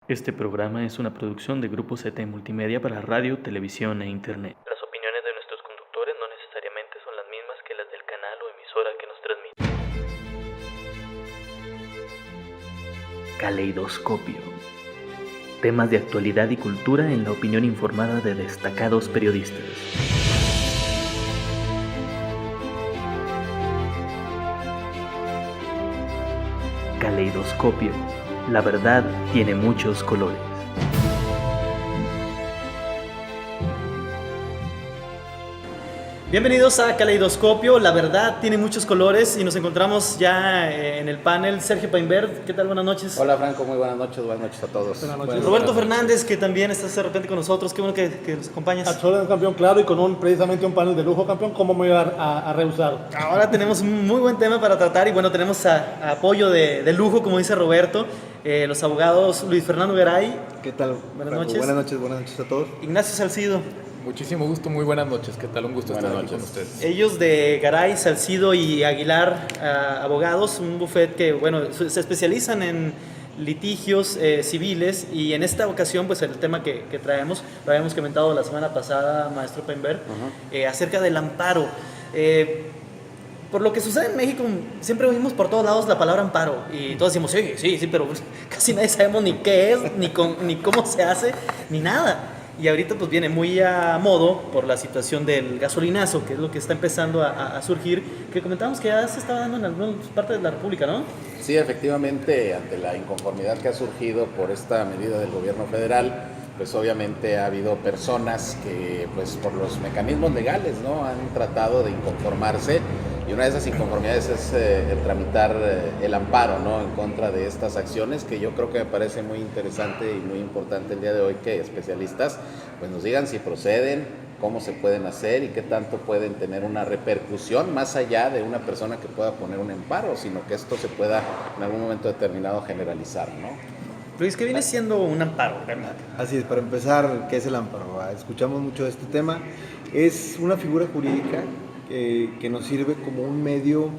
Este programa es una producción de Grupo ZT Multimedia para radio, televisión e internet. Las opiniones de nuestros conductores no necesariamente son las mismas que las del canal o emisora que nos transmite. Caleidoscopio. Temas de actualidad y cultura en la opinión informada de destacados periodistas. Caleidoscopio. La verdad tiene muchos colores. Bienvenidos a Caleidoscopio, la verdad tiene muchos colores y nos encontramos ya en el panel. Sergio Painberg, ¿qué tal? Buenas noches. Hola Franco, muy buenas noches a todos. Buenas noches. Roberto Fernández, que también estás de repente con nosotros, qué bueno que nos acompañas. Absolutamente campeón, claro, y con precisamente un panel de lujo, campeón, ¿cómo me voy a rehusar? Ahora tenemos un muy buen tema para tratar y bueno, tenemos a apoyo de lujo, como dice Roberto, los abogados Luis Fernando Garay. ¿Qué tal? Buenas Franco? noches. Buenas noches a todos. Ignacio Salcido. Muchísimo gusto, muy buenas noches. ¿Qué tal? Un gusto estar aquí con ustedes. Ellos de Garay, Salcido y Aguilar, abogados, un bufet que, bueno, se especializan en litigios civiles y en esta ocasión, pues el tema que traemos, lo habíamos comentado la semana pasada, maestro Painberg, acerca del amparo. Por lo que sucede en México, siempre oímos por todos lados la palabra amparo y todos decimos, sí, pero casi nadie sabemos ni qué es, ni cómo se hace, ni nada. Y ahorita pues viene muy a modo por la situación del gasolinazo, que es lo que está empezando a surgir, que comentábamos que ya se estaba dando en algunas partes de la República, ¿no? Sí, efectivamente, ante la inconformidad que ha surgido por esta medida del gobierno federal, pues obviamente ha habido personas que pues por los mecanismos legales, ¿no?, han tratado de inconformarse, y una de esas inconformidades es el tramitar el amparo, ¿no?, en contra de estas acciones, que yo creo que me parece muy interesante y muy importante el día de hoy que especialistas pues nos digan si proceden, cómo se pueden hacer y qué tanto pueden tener una repercusión más allá de una persona que pueda poner un amparo, sino que esto se pueda en algún momento determinado generalizar, ¿no? Luis, ¿qué viene siendo un amparo, verdad? Así es, para empezar, ¿qué es el amparo? Escuchamos mucho de este tema. Es una figura jurídica que nos sirve como un medio,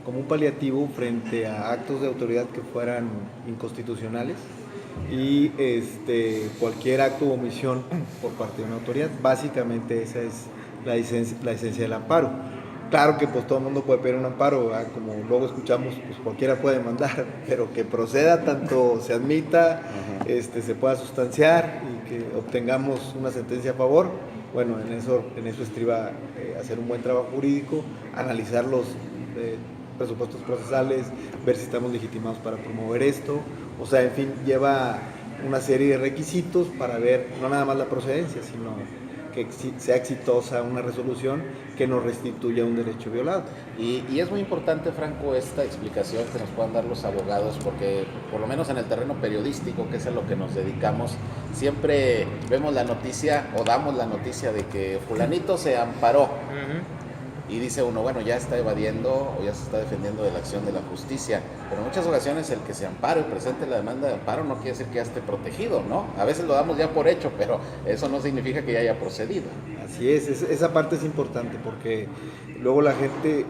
como un paliativo frente a actos de autoridad que fueran inconstitucionales y cualquier acto o omisión por parte de una autoridad. Básicamente esa es la esencia del amparo. Claro que pues todo el mundo puede pedir un amparo, ¿verdad? Como luego escuchamos, pues cualquiera puede mandar, pero que proceda, tanto se admita, se pueda sustanciar y que obtengamos una sentencia a favor. Bueno, en eso estriba hacer un buen trabajo jurídico, analizar los presupuestos procesales, ver si estamos legitimados para promover esto. O sea, en fin, lleva una serie de requisitos para ver no nada más la procedencia, sino que sea exitosa una resolución que nos restituya un derecho violado. Y es muy importante, Franco, esta explicación que nos puedan dar los abogados, porque por lo menos en el terreno periodístico, que es a lo que nos dedicamos, siempre vemos la noticia o damos la noticia de que fulanito se amparó. Y dice uno, bueno, ya está evadiendo o ya se está defendiendo de la acción de la justicia. Pero en muchas ocasiones el que se ampare o presente la demanda de amparo no quiere decir que ya esté protegido, ¿no? A veces lo damos ya por hecho, pero eso no significa que ya haya procedido. Así es, esa parte es importante porque luego la gente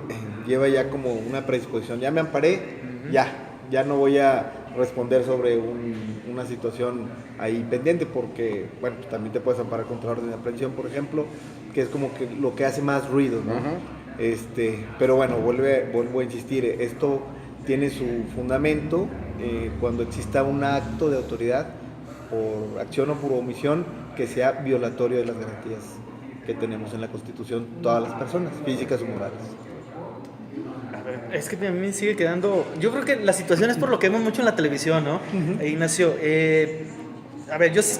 lleva ya como una predisposición. Ya me amparé, ya no voy a responder sobre una situación ahí pendiente porque, bueno, también te puedes amparar contra orden de aprehensión, por ejemplo, que es como que lo que hace más ruido, ¿no? Pero bueno, vuelvo a insistir, esto tiene su fundamento cuando exista un acto de autoridad por acción o por omisión que sea violatorio de las garantías que tenemos en la Constitución todas las personas, físicas o morales. Es que a mí me sigue quedando... Yo creo que la situación es por lo que vemos mucho en la televisión, ¿no? Ignacio, a ver, yo sí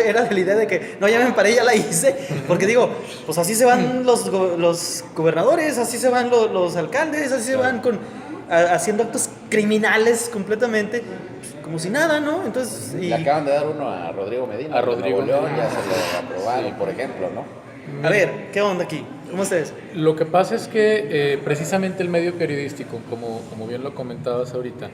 era de la idea de que no, ya me amparé, ya la hice, porque digo, pues así se van los gobernadores, así se van los alcaldes, así se van haciendo actos criminales completamente, pues, como si nada, ¿no? Entonces... Le acaban de dar uno a Rodrigo Medina. A Rodrigo León Medina. ya se lo aprobaron, por ejemplo, ¿no? A ver, ¿qué onda aquí? ¿Cómo ustedes? Lo que pasa es que precisamente el medio periodístico, como bien lo comentabas ahorita,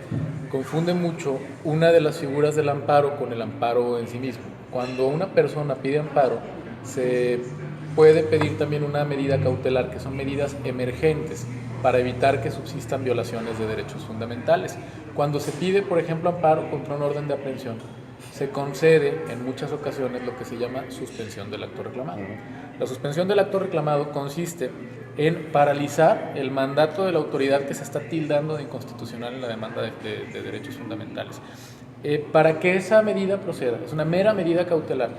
confunde mucho una de las figuras del amparo con el amparo en sí mismo. Cuando una persona pide amparo, se puede pedir también una medida cautelar, que son medidas emergentes para evitar que subsistan violaciones de derechos fundamentales. Cuando se pide, por ejemplo, amparo contra una orden de aprehensión, se concede en muchas ocasiones lo que se llama suspensión del acto reclamado. La suspensión del acto reclamado consiste en paralizar el mandato de la autoridad que se está tildando de inconstitucional en la demanda de derechos fundamentales. Para que esa medida proceda, es una mera medida cautelar.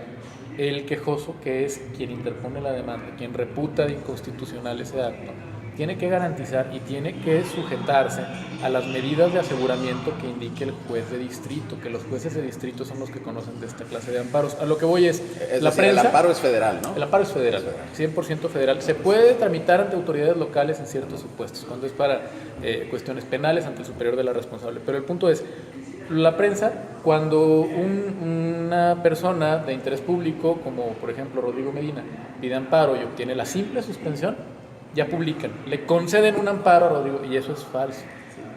El quejoso, que es quien interpone la demanda, quien reputa de inconstitucional ese acto, tiene que garantizar y tiene que sujetarse a las medidas de aseguramiento que indique el juez de distrito, que los jueces de distrito son los que conocen de esta clase de amparos. A lo que voy es la decir, prensa, el amparo es federal, ¿no? El amparo es federal, 100% federal. Se puede tramitar ante autoridades locales en ciertos supuestos, cuando es para cuestiones penales ante el superior de la responsable. Pero el punto es, la prensa, cuando una persona de interés público, como por ejemplo Rodrigo Medina, pide amparo y obtiene la simple suspensión, ya publican, le conceden un amparo a Rodrigo, y eso es falso.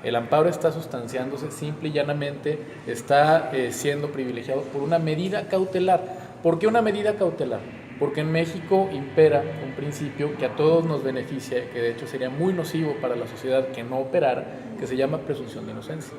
El amparo está sustanciándose, simple y llanamente está siendo privilegiado por una medida cautelar. ¿Por qué una medida cautelar? Porque en México impera un principio que a todos nos beneficia, que de hecho sería muy nocivo para la sociedad que no operara, que se llama presunción de inocencia.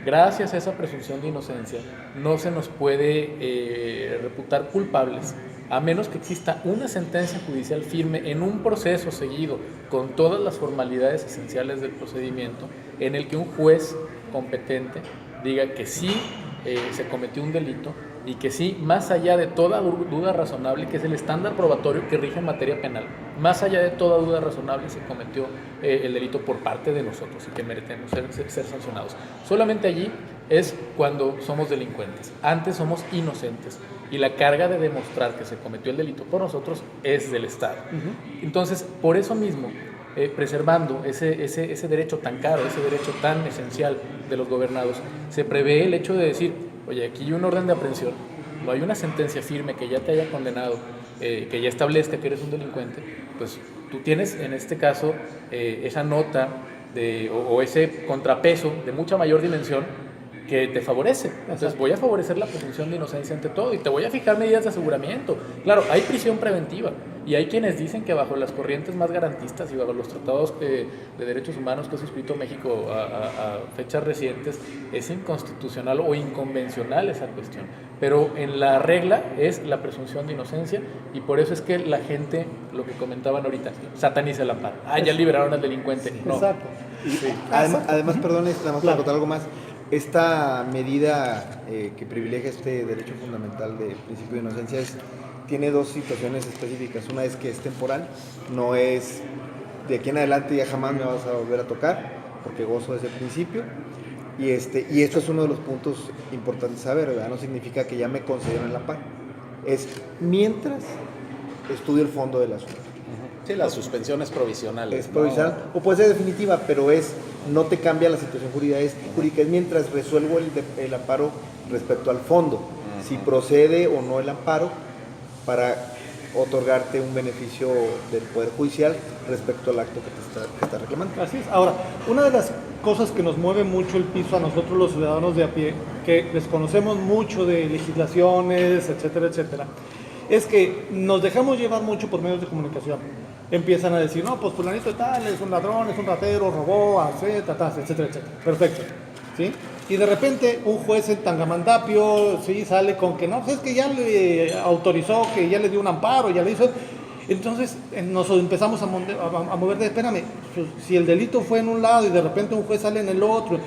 Gracias a esa presunción de inocencia no se nos puede reputar culpables, a menos que exista una sentencia judicial firme en un proceso seguido con todas las formalidades esenciales del procedimiento, en el que un juez competente diga que sí se cometió un delito y que sí, más allá de toda duda razonable, que es el estándar probatorio que rige en materia penal, más allá de toda duda razonable se cometió el delito por parte de nosotros y que merecemos ser sancionados. Solamente allí es cuando somos delincuentes, antes somos inocentes y la carga de demostrar que se cometió el delito por nosotros es del Estado. Entonces, por eso mismo, preservando ese derecho tan caro, ese derecho tan esencial de los gobernados, se prevé el hecho de decir, oye, aquí hay un orden de aprehensión, no hay una sentencia firme que ya te haya condenado, que ya establezca que eres un delincuente, pues tú tienes en este caso esa nota o ese contrapeso de mucha mayor dimensión que te favorece. Entonces voy a favorecer la presunción de inocencia ante todo y te voy a fijar medidas de aseguramiento. Claro, hay prisión preventiva y hay quienes dicen que bajo las corrientes más garantistas y bajo los tratados de derechos humanos que ha suscrito México a fechas recientes es inconstitucional o inconvencional esa cuestión. Pero en la regla es la presunción de inocencia y por eso es que la gente, lo que comentaban ahorita, sataniza el amparo. Ya liberaron al delincuente. No. Exacto. Sí. Además, perdón, nada más para contar algo más. Esta medida que privilegia este derecho fundamental de principio de inocencia tiene dos situaciones específicas. Una es que es temporal, no es de aquí en adelante ya jamás me vas a volver a tocar, porque gozo desde el principio. Y esto es uno de los puntos importantes saber, ¿verdad? No significa que ya me concedieron el amparo. Es mientras estudio el fondo del asunto. Sí, la suspensión es provisional. Es provisional, o puede ser definitiva, pero no te cambia la situación jurídica, es mientras resuelvo el amparo respecto al fondo, si procede o no el amparo para otorgarte un beneficio del Poder Judicial respecto al acto que está reclamando. Así es. Ahora, una de las cosas que nos mueve mucho el piso a nosotros los ciudadanos de a pie, que desconocemos mucho de legislaciones, etcétera, etcétera, es que nos dejamos llevar mucho por medios de comunicación. Empiezan a decir, no, pues fulanito de tal, es un ladrón, es un ratero, robó, etcétera, etcétera. Perfecto, ¿sí? Y de repente un juez en Tangamandapio, sí, sale con que no, pues es que ya le autorizó, que ya le dio un amparo, ya le hizo. Entonces nos empezamos a mover de, espérame, si el delito fue en un lado y de repente un juez sale en el otro.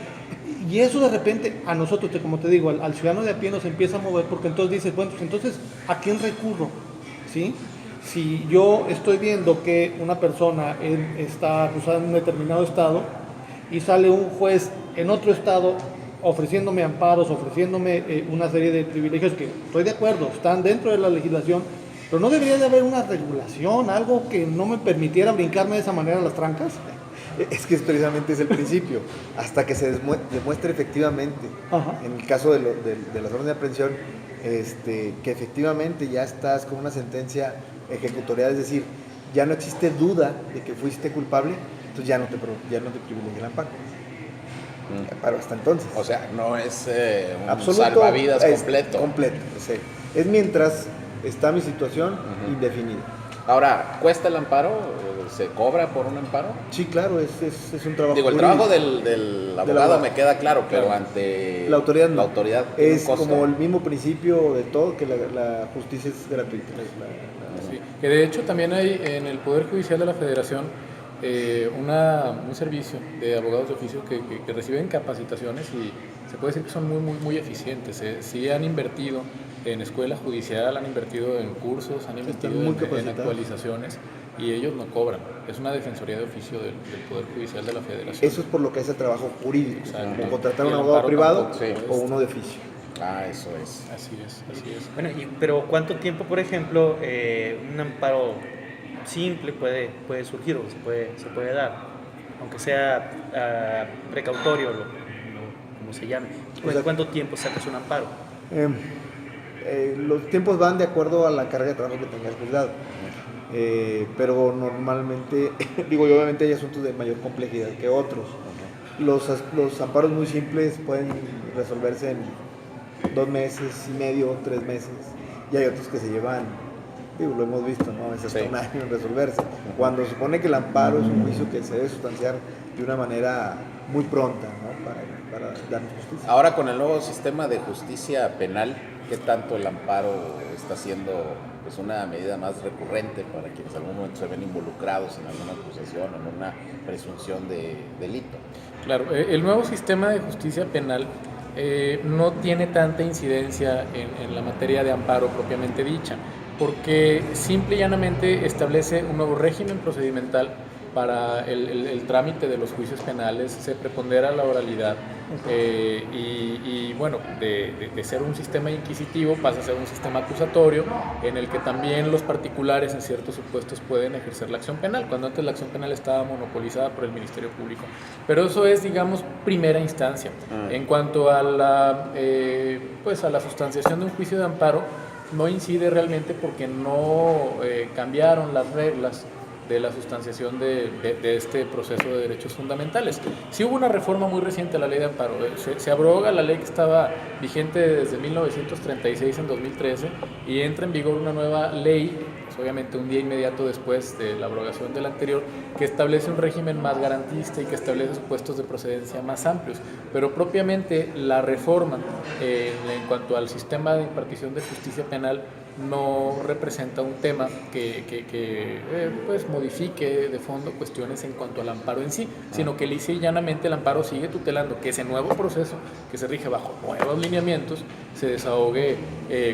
Y eso de repente a nosotros, como te digo, al ciudadano de a pie nos empieza a mover, porque entonces dices, bueno, pues entonces, ¿a quién recurro? ¿Sí? Si yo estoy viendo que una persona está acusada en un determinado estado y sale un juez en otro estado ofreciéndome amparos, ofreciéndome una serie de privilegios que estoy de acuerdo, están dentro de la legislación, pero no debería de haber una regulación, algo que no me permitiera brincarme de esa manera las trancas. Es que precisamente es el principio, hasta que se demuestre efectivamente, en el caso de las órdenes de aprehensión, que efectivamente ya estás con una sentencia ejecutorial, es decir, ya no existe duda de que fuiste culpable, entonces ya no te privilegia el amparo. Amparo hasta entonces. O sea, no es un salvavidas completo. Completo, sí. Es mientras está mi situación indefinida. Ahora, ¿cuesta el amparo? ¿Se cobra por un amparo? Sí, claro, es un trabajo. Digo, el jurídico. trabajo del abogado me queda claro, pero ante La autoridad no. la autoridad tiene Es un costo. como el mismo principio de todo, que la justicia es gratuita. Sí, que de hecho también hay en el Poder Judicial de la Federación un servicio de abogados de oficio que reciben capacitaciones y se puede decir que son muy eficientes. Sí han invertido en escuela judicial, han invertido en cursos, han invertido en actualizaciones y ellos no cobran. Es una defensoría de oficio del Poder Judicial de la Federación. Eso es por lo que es el trabajo jurídico, Exacto. como contratar Y un el abogado amparo privado tampoco, sí. o uno de oficio. Eso es. Así es. Bueno, pero ¿cuánto tiempo, por ejemplo, un amparo simple puede surgir o se puede dar? Aunque sea precautorio, como se llame. ¿Cuánto tiempo sacas un amparo? Los tiempos van de acuerdo a la carga de trabajo que tenga el juzgado. Pero normalmente, digo, y obviamente hay asuntos de mayor complejidad que otros. Los amparos muy simples pueden resolverse en 2 meses y medio, 3 meses, y hay otros que se llevan, digo, lo hemos visto, ¿no? Es hasta un año en resolverse. Cuando se supone que el amparo es un juicio que se debe sustanciar de una manera muy pronta, ¿no? Para darnos justicia. Ahora, con el nuevo sistema de justicia penal, ¿qué tanto el amparo está siendo pues una medida más recurrente para quienes en algún momento se ven involucrados en alguna acusación o en una presunción de delito? Claro, el nuevo sistema de justicia penal no tiene tanta incidencia en la materia de amparo propiamente dicha, porque simple y llanamente establece un nuevo régimen procedimental para el trámite de los juicios penales, se prepondera la oralidad y bueno, de ser un sistema inquisitivo pasa a ser un sistema acusatorio en el que también los particulares en ciertos supuestos pueden ejercer la acción penal, cuando antes la acción penal estaba monopolizada por el Ministerio Público. Pero eso es, digamos, primera instancia. En cuanto a pues a la sustanciación de un juicio de amparo, no incide realmente porque no cambiaron las reglas de la sustanciación de este proceso de derechos fundamentales. Sí hubo una reforma muy reciente a la ley de amparo. Se abroga la ley que estaba vigente desde 1936 en 2013 y entra en vigor una nueva ley, pues obviamente un día inmediato después de la abrogación de la anterior, que establece un régimen más garantista y que establece supuestos de procedencia más amplios. Pero propiamente la reforma en cuanto al sistema de impartición de justicia penal no representa un tema que pues modifique de fondo cuestiones en cuanto al amparo en sí, sino que lisa y llanamente el amparo sigue tutelando que ese nuevo proceso, que se rige bajo nuevos lineamientos, se desahogue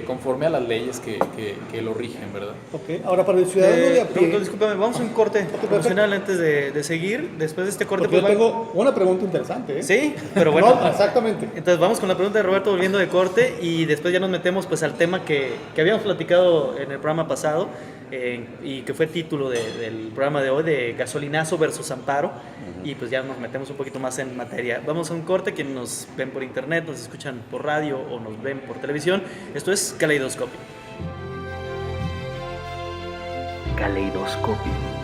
conforme a las leyes que lo rigen, ¿verdad? Ok, ahora para el ciudadano de a pie. Doctor, discúlpame, vamos a un corte promocional antes de seguir. Después de este corte, Porque yo pues, tengo una pregunta interesante, ¿eh? sí, pero bueno. No, exactamente. Entonces vamos con la pregunta de Roberto volviendo de corte y después ya nos metemos pues al tema que habíamos platicado en el programa pasado y que fue título del programa de hoy, de gasolinazo versus amparo, y pues ya nos metemos un poquito más en materia. Vamos a un corte. Quienes nos ven por internet, nos escuchan por radio o nos ven por televisión, esto es Caleidoscopio. Caleidoscopio.